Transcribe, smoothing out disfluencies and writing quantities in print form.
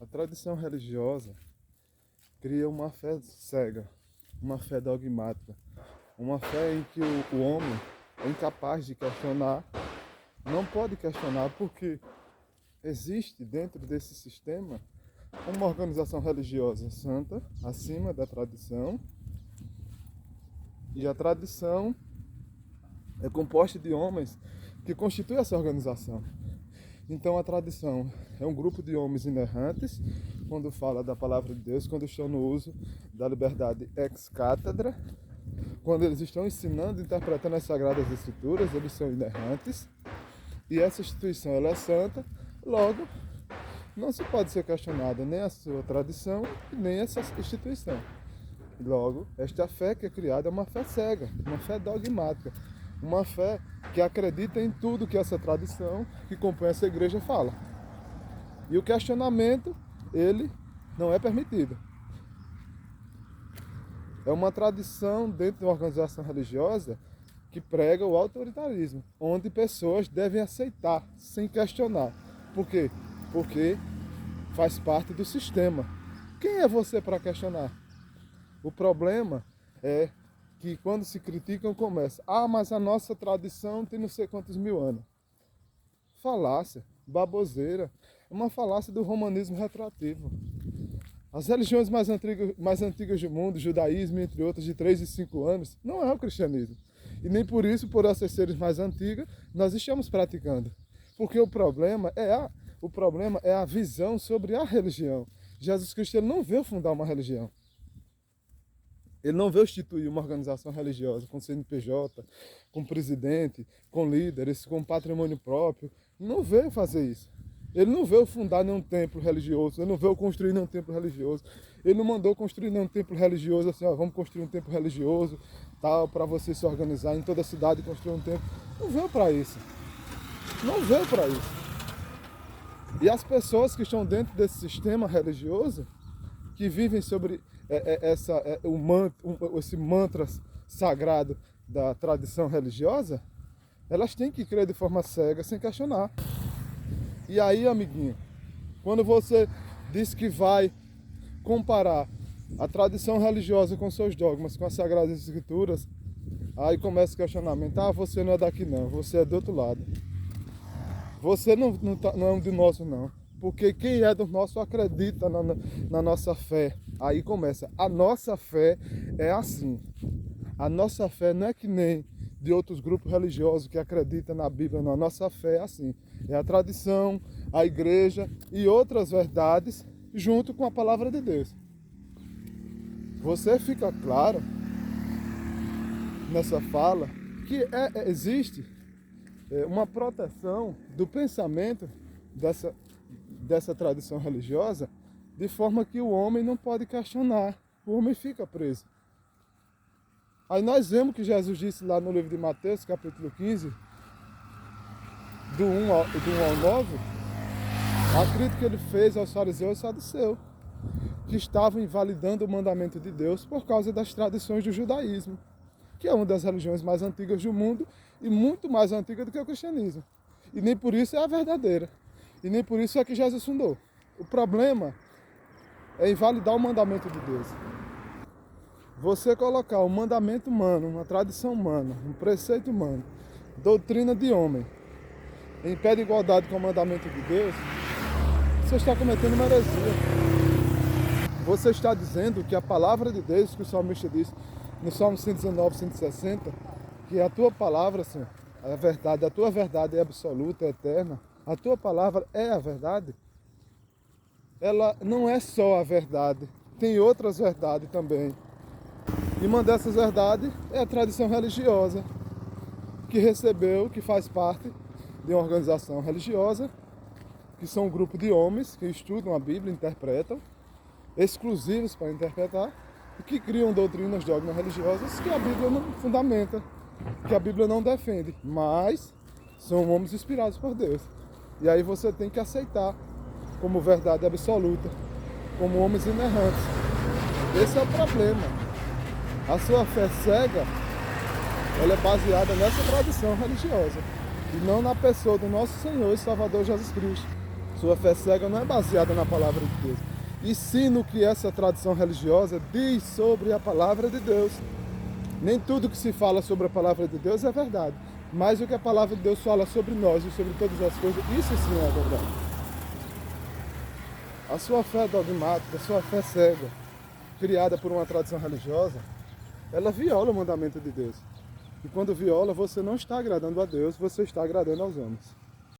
A tradição religiosa cria uma fé cega, uma fé dogmática, uma fé em que o homem é incapaz de questionar, não pode questionar porque existe dentro desse sistema uma organização religiosa santa, acima da tradição, e a tradição é composta de homens que constituem essa organização. Então a tradição é um grupo de homens inerrantes, quando fala da palavra de Deus, quando estão no uso da liberdade ex cátedra, quando eles estão ensinando, interpretando as Sagradas Escrituras, eles são inerrantes, e essa instituição ela é santa, logo não se pode ser questionada nem a sua tradição, nem essa instituição. Logo, esta fé que é criada é uma fé cega, uma fé dogmática, uma fé que acredita em tudo que essa tradição que compõe essa igreja fala. E o questionamento, ele não é permitido. É uma tradição dentro de uma organização religiosa que prega o autoritarismo, onde pessoas devem aceitar sem questionar. Por quê? Porque faz parte do sistema. Quem é você para questionar? O problema é que quando se criticam começa, mas a nossa tradição tem não sei quantos mil anos. Falácia, baboseira, é uma falácia do romanismo retroativo. As religiões mais antigas do mundo, judaísmo, entre outras, de 3 e 5 anos, não é o cristianismo. E nem por isso, por essas seres mais antigas, nós estamos praticando. Porque o problema é a visão sobre a religião. Jesus Cristo ele não veio fundar uma religião. Ele não veio instituir uma organização religiosa com CNPJ, com presidente, com líderes, com patrimônio próprio. Não veio fazer isso. Ele não veio fundar nenhum templo religioso, ele não veio construir nenhum templo religioso. Ele não mandou construir nenhum templo religioso, assim, vamos construir um templo religioso, tal, para você se organizar em toda a cidade e construir um templo. Não veio para isso. Não veio para isso. E as pessoas que estão dentro desse sistema religioso, que vivem sobre esse mantra sagrado da tradição religiosa, elas têm que crer de forma cega, sem questionar. E aí, amiguinho, quando você diz que vai comparar a tradição religiosa com seus dogmas, com as Sagradas Escrituras, aí começa o questionamento. Você não é daqui não, você é do outro lado. Você não é um de nós não. Porque quem é do nosso acredita na nossa fé. Aí começa. A nossa fé é assim. A nossa fé não é que nem de outros grupos religiosos que acreditam na Bíblia. Não. A nossa fé é assim. É a tradição, a igreja e outras verdades junto com a palavra de Deus. Você fica claro nessa fala que existe uma proteção do pensamento dessa tradição religiosa, de forma que o homem não pode questionar, o homem fica preso. Aí nós vemos que Jesus disse lá no livro de Mateus, capítulo 15, do 1 ao 9, a crítica que ele fez aos fariseus e saduceus, que estavam invalidando o mandamento de Deus por causa das tradições do judaísmo, que é uma das religiões mais antigas do mundo e muito mais antiga do que o cristianismo. E nem por isso é a verdadeira. E nem por isso é que Jesus fundou. O problema é invalidar o mandamento de Deus. Você colocar um mandamento humano, uma tradição humana, um preceito humano, doutrina de homem, em pé de igualdade com o mandamento de Deus, você está cometendo uma heresia. Você está dizendo que a palavra de Deus, que o salmista disse no Salmo 119, 160, que a tua palavra, Senhor, a tua verdade é absoluta, é eterna. A tua palavra é a verdade. Ela não é só a verdade, tem outras verdades também. E uma dessas verdades é a tradição religiosa, que recebeu, que faz parte de uma organização religiosa, que são um grupo de homens que estudam a Bíblia, interpretam, exclusivos para interpretar, e que criam doutrinas, dogmas religiosas que a Bíblia não fundamenta, que a Bíblia não defende, mas são homens inspirados por Deus. E aí você tem que aceitar como verdade absoluta, como homens inerrantes. Esse é o problema. A sua fé cega, ela é baseada nessa tradição religiosa, e não na pessoa do nosso Senhor e Salvador Jesus Cristo. Sua fé cega não é baseada na palavra de Deus, e sim no que essa tradição religiosa diz sobre a palavra de Deus. Nem tudo que se fala sobre a palavra de Deus é verdade, mas o que a palavra de Deus fala sobre nós e sobre todas as coisas, isso sim é verdade. A sua fé dogmática, a sua fé cega, criada por uma tradição religiosa, ela viola o mandamento de Deus. E quando viola, você não está agradando a Deus, você está agradando aos homens.